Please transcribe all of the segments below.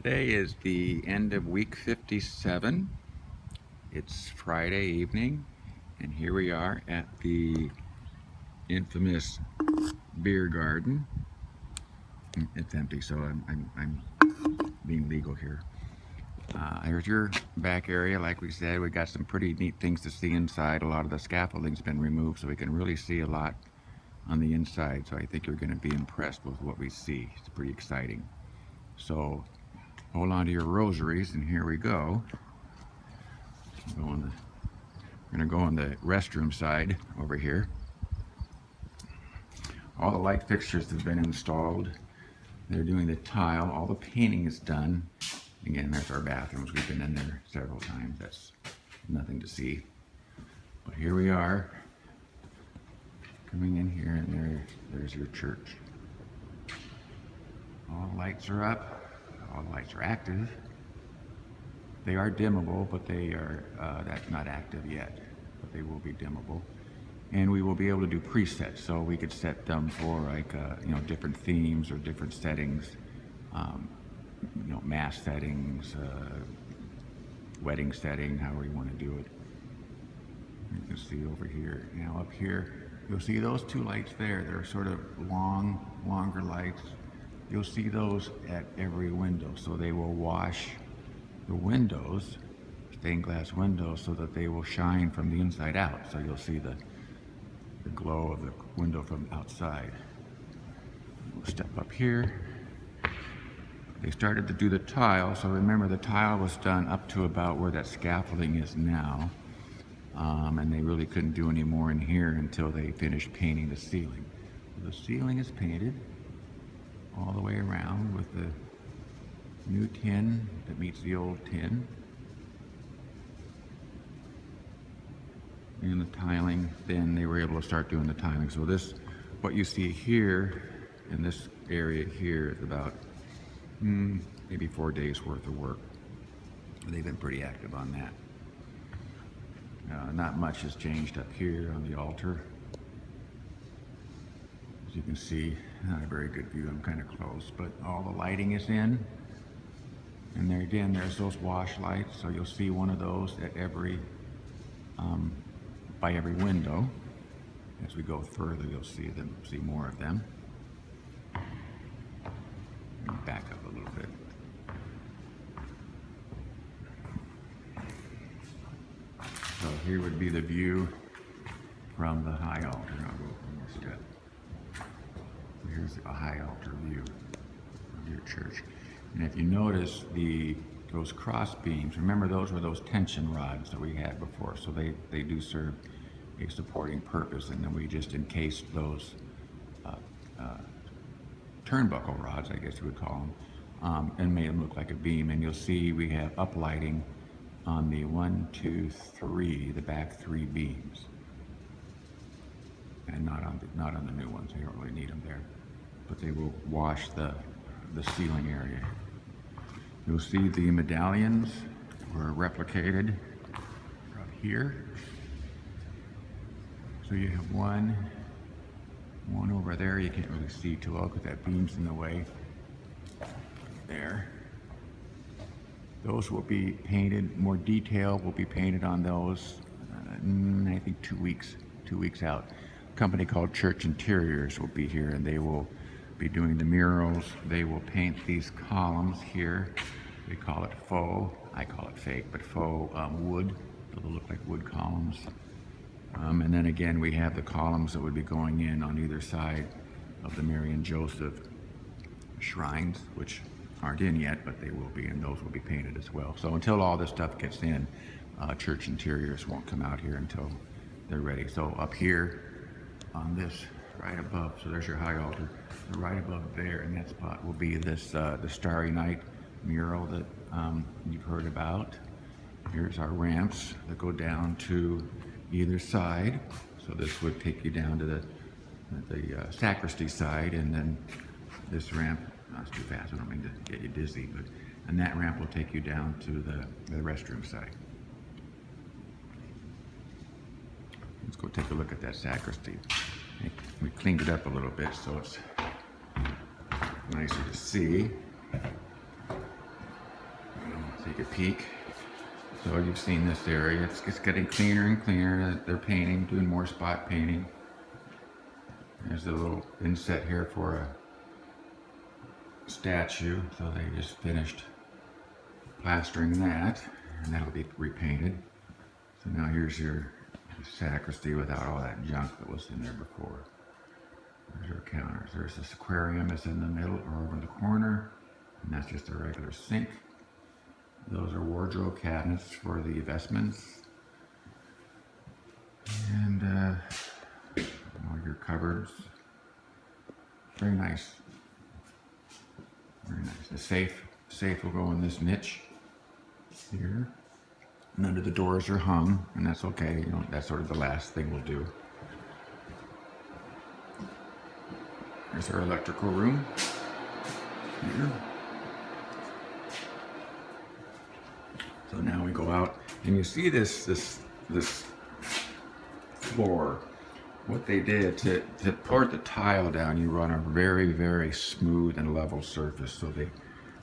Today is the end of week 57. It's Friday evening, and here we are at the infamous beer garden. It's empty, so I'm being legal here. Here's your back area. Like we said, we got some pretty neat things to see inside. A lot of the scaffolding's been removed, so we can really see a lot on the inside. So I think you're going to be impressed with what we see. It's pretty exciting. So hold on to your rosaries, and here we go. We're going to go on the restroom side over here. All the light fixtures have been installed. They're doing the tile. All the painting is done. Again, there's our bathrooms. We've been in there several times. That's nothing to see. But here we are, coming in here, and there's your church. All the lights are up. All the lights are active. They are dimmable, but they are that's not active yet, but they will be dimmable. And we will be able to do presets, so we could set them for like different themes or different settings, mass settings, wedding setting, however you want to do it. You can see over here. Now up here, you'll see those two lights there. They're sort of longer lights. You'll see those at every window, so they will wash the windows, stained glass windows, so that they will shine from the inside out. So you'll see the glow of the window from outside. We'll step up here. They started to do the tile, so remember the tile was done up to about where that scaffolding is now, and they really couldn't do any more in here until they finished painting the ceiling. So the ceiling is painted all the way around with the new tin that meets the old tin. And the tiling, then they were able to start doing the tiling. So this, what you see here in this area here is about maybe 4 days worth of work. They've been pretty active on that. Not much has changed up here on the altar. As you can see, not a very good view, I'm kind of close, but all the lighting is in. And there again, there's those wash lights, so you'll see one of those at every, by every window. As we go further, you'll see more of them. Back up a little bit. So here would be the view from the high altar. I'll go one more step. Here's a high altar view of your church. And if you notice those cross beams, remember those were those tension rods that we had before. So they do serve a supporting purpose. And then we just encased those turnbuckle rods, I guess you would call them, and made them look like a beam. And you'll see we have uplighting on the 1, 2, 3, the back 3 beams. And not on the new ones. You don't really need them there. But they will wash the ceiling area. You'll see the medallions were replicated up here. So you have one over there. You can't really see too well because that beam's in the way. There. Those will be painted, more detail will be painted on those, I think 2 weeks out. A company called Church Interiors will be here, and they will be doing the murals. They will paint these columns here. They call it faux, I call it fake, but faux wood. They'll look like wood columns. And then again, we have the columns that would be going in on either side of the Mary and Joseph shrines, which aren't in yet, but they will be, and those will be painted as well. So until all this stuff gets in, Church Interiors won't come out here until they're ready. So up here on this, right above, so there's your high altar, right above there in that spot will be this the Starry Night mural that you've heard about. Here's our ramps that go down to either side. So this would take you down to the sacristy side, and then this ramp, not too fast, I don't mean to get you dizzy, but and that ramp will take you down to the restroom side. Let's go take a look at that sacristy. We cleaned it up a little bit so it's nicer to see. take a peek. So you've seen this area. It's getting cleaner and cleaner. They're painting, doing more spot painting. There's a little inset here for a statue. So they just finished plastering that, and that'll be repainted. So now here's your sacristy without all that junk that was in there before. There's our counters. There's this aquarium is in the middle or over in the corner, and that's just a regular sink. Those are wardrobe cabinets for the vestments. And all your cupboards. Very nice. Very nice. The safe will go in this niche here. And under the doors are hung, and that's okay. You know, that's sort of the last thing we'll do. Here's our electrical room here. So now we go out, and you see this floor. What they did to pour the tile down, you run a very, very smooth and level surface. So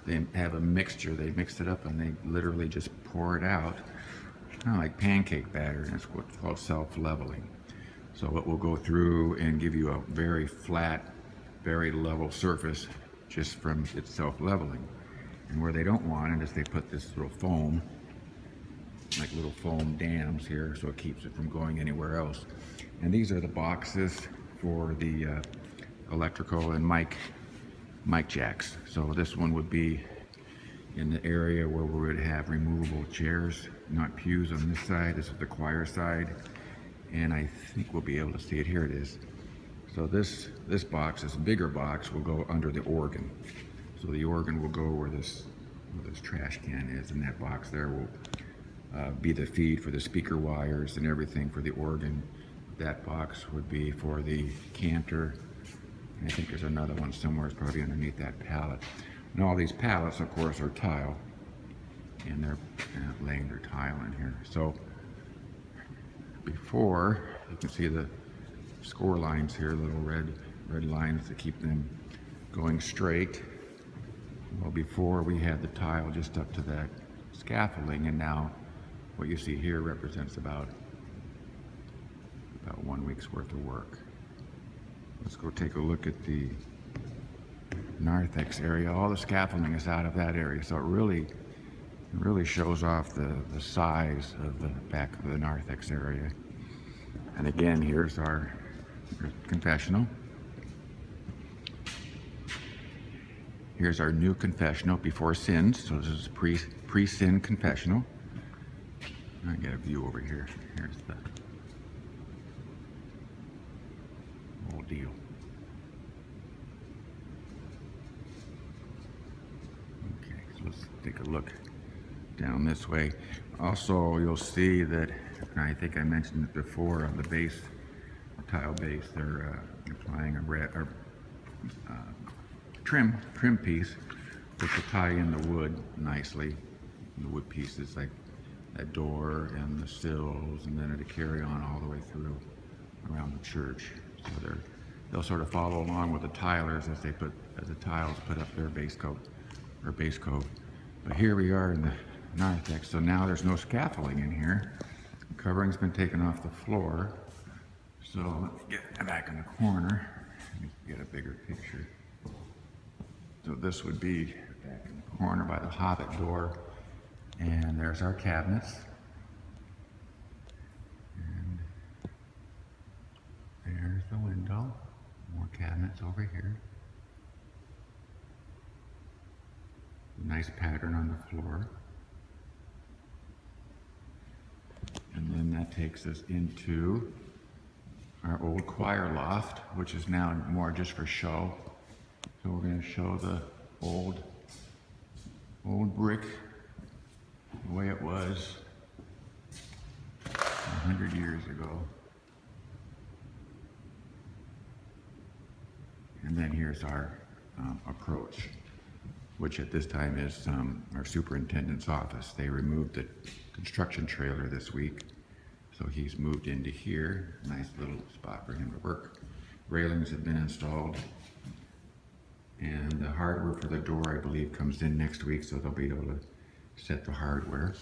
they have a mixture. They mix it up, and they literally just pour it out, kind of like pancake batter. And it's what's called self-leveling. So it will go through and give you a very flat, very level surface just from its self-leveling. And where they don't want it is they put this little foam, like little foam dams here, so it keeps it from going anywhere else. And these are the boxes for the electrical and mic jacks. So this one would be in the area where we would have removable chairs, not pews on this side. This is the choir side, and I think we'll be able to see it. Here it is. So this box, this bigger box, will go under the organ. So the organ will go where this trash can is, and that box there will be the feed for the speaker wires and everything for the organ. That box would be for the cantor. And I think there's another one somewhere. It's probably underneath that pallet. And all these pallets, of course, are tile, and they're laying their tile in here. So before, you can see the score lines here, little red lines to keep them going straight. Well, before we had the tile just up to that scaffolding, and now what you see here represents about 1 week's worth of work. Let's go take a look at the narthex area. All the scaffolding is out of that area, so it really shows off the size of the back of the narthex area. And again, here's our confessional. Here's our new confessional before sins. So this is pre-sin confessional. I get a view over here. Here's the whole deal. Okay, so let's take a look down this way. Also, you'll see that, and I think I mentioned it before, on the base, tile base, they're applying a red trim piece, which will tie in the wood nicely. The wood pieces like that door and the sills, and then it'll carry on all the way through around the church. So they'll sort of follow along with the tilers as the tiles put up their base coat. But here we are in the narthex. So now there's no scaffolding in here. The covering's been taken off the floor. So let me get back in the corner and get a bigger picture. So this would be back in the corner by the hobbit door. And there's our cabinets. And there's the window. More cabinets over here. Nice pattern on the floor. And then that takes us into our old choir loft, which is now more just for show. So we're going to show the old brick, the way it was 100 years ago. And then here's our approach, which at this time is our superintendent's office. They removed the construction trailer this week, so he's moved into here. Nice little spot for him to work. Railings have been installed, and the hardware for the door, I believe, comes in next week, so they'll be able to set the hardware.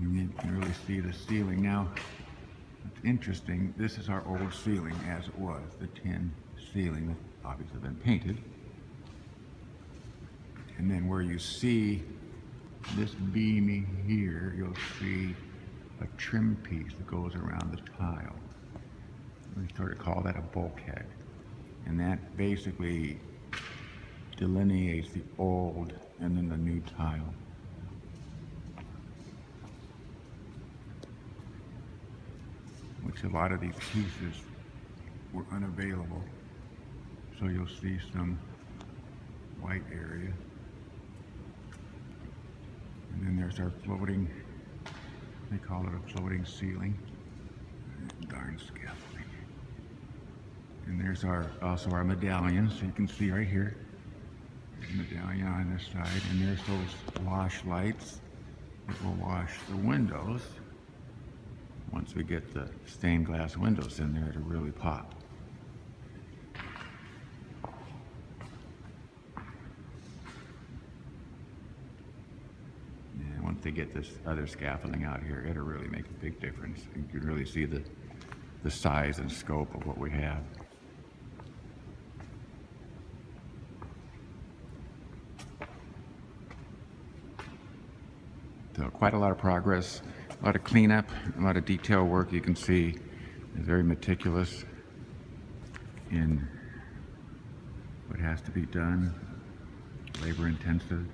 And you can really see the ceiling now. It's interesting, this is our old ceiling as it was, the tin ceiling that obviously been painted. And then where you see this beam here, you'll see a trim piece that goes around the tile. We sort of call that a bulkhead. And that basically delineates the old and then the new tile. Which a lot of these pieces were unavailable. So you'll see some white area. And then there's our floating, they call it a floating ceiling. Darn scaffolding. And there's also our medallion, so you can see right here, there's a medallion on this side, and there's those wash lights that will wash the windows. Once we get the stained glass windows in there, it'll really pop. And once they get this other scaffolding out here, it'll really make a big difference. You can really see the size and scope of what we have. So quite a lot of progress, a lot of cleanup, a lot of detail work. You can see is very meticulous in what has to be done, labor intensive,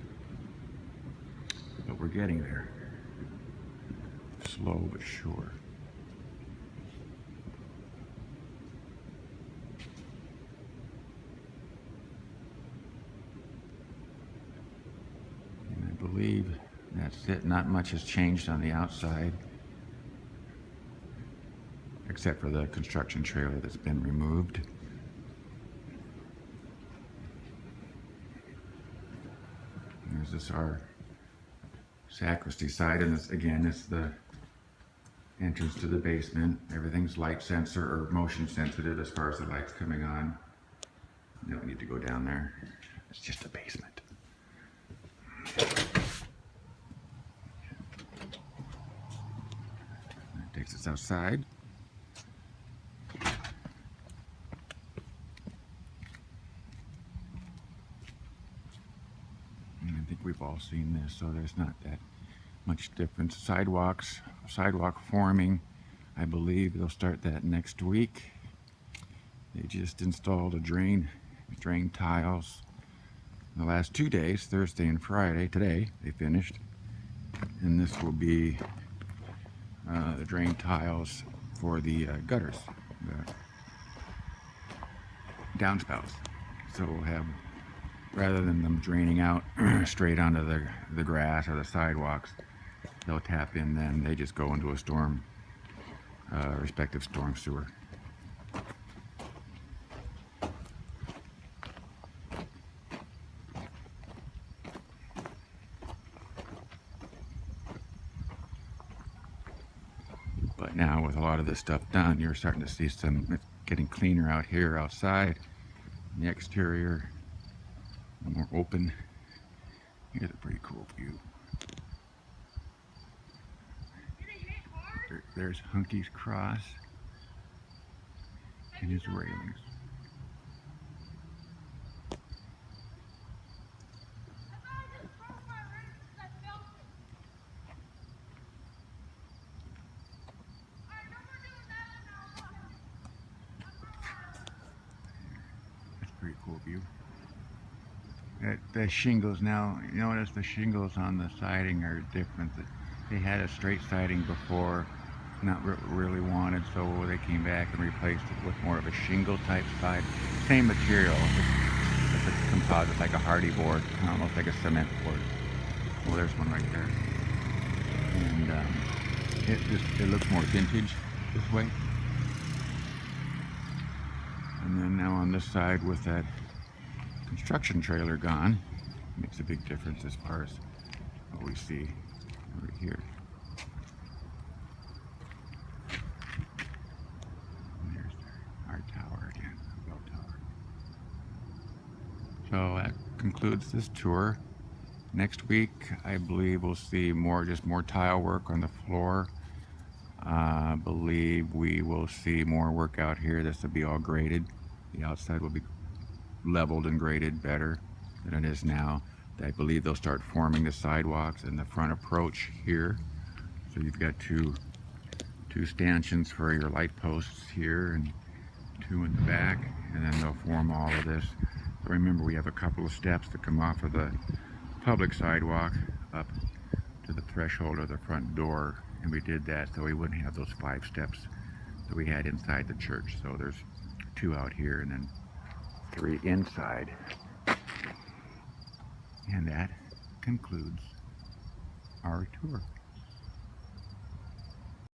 but we're getting there, slow but sure. And I believe that's it. Not much has changed on the outside, except for the construction trailer that's been removed. There's this our sacristy side, and this again is the entrance to the basement. Everything's light sensor or motion sensitive as far as the lights coming on. You don't need to go down there. It's just a basement. That takes us outside. I think we've all seen this, so there's not that much difference. Sidewalk forming, I believe they'll start that next week. They just installed a drain tiles the last 2 days, Thursday and Friday. Today they finished, and this will be the drain tiles for the gutters, the downspouts. So we'll have, rather than them draining out straight onto the grass or the sidewalks, they'll tap in, then they just go into a respective storm sewer. But now with a lot of this stuff done, you're starting to see it's getting cleaner out here outside. The exterior, more open. Here's a pretty cool view. There's Hunky's cross and his railings. That's a pretty cool view. The shingles now, you notice the shingles on the siding are different. They had a straight siding before, not really wanted, so they came back and replaced it with more of a shingle type side. Same material, it's a composite, like a hardy board, almost like a cement board. Well, there's one right there. And it looks more vintage this way. And then now on this side with that construction trailer gone, makes a big difference as far as what we see right here. concludes this tour. Next week, I believe we'll see just more tile work on the floor. I believe we will see more work out here. This will be all graded. The outside will be leveled and graded better than it is now. I believe they'll start forming the sidewalks and the front approach here. So you've got two stanchions for your light posts here and two in the back, and then they'll form all of this. So remember, we have a couple of steps that come off of the public sidewalk up to the threshold of the front door, and we did that so we wouldn't have those 5 steps that we had inside the church. So there's 2 out here and then 3 inside. And that concludes our tour.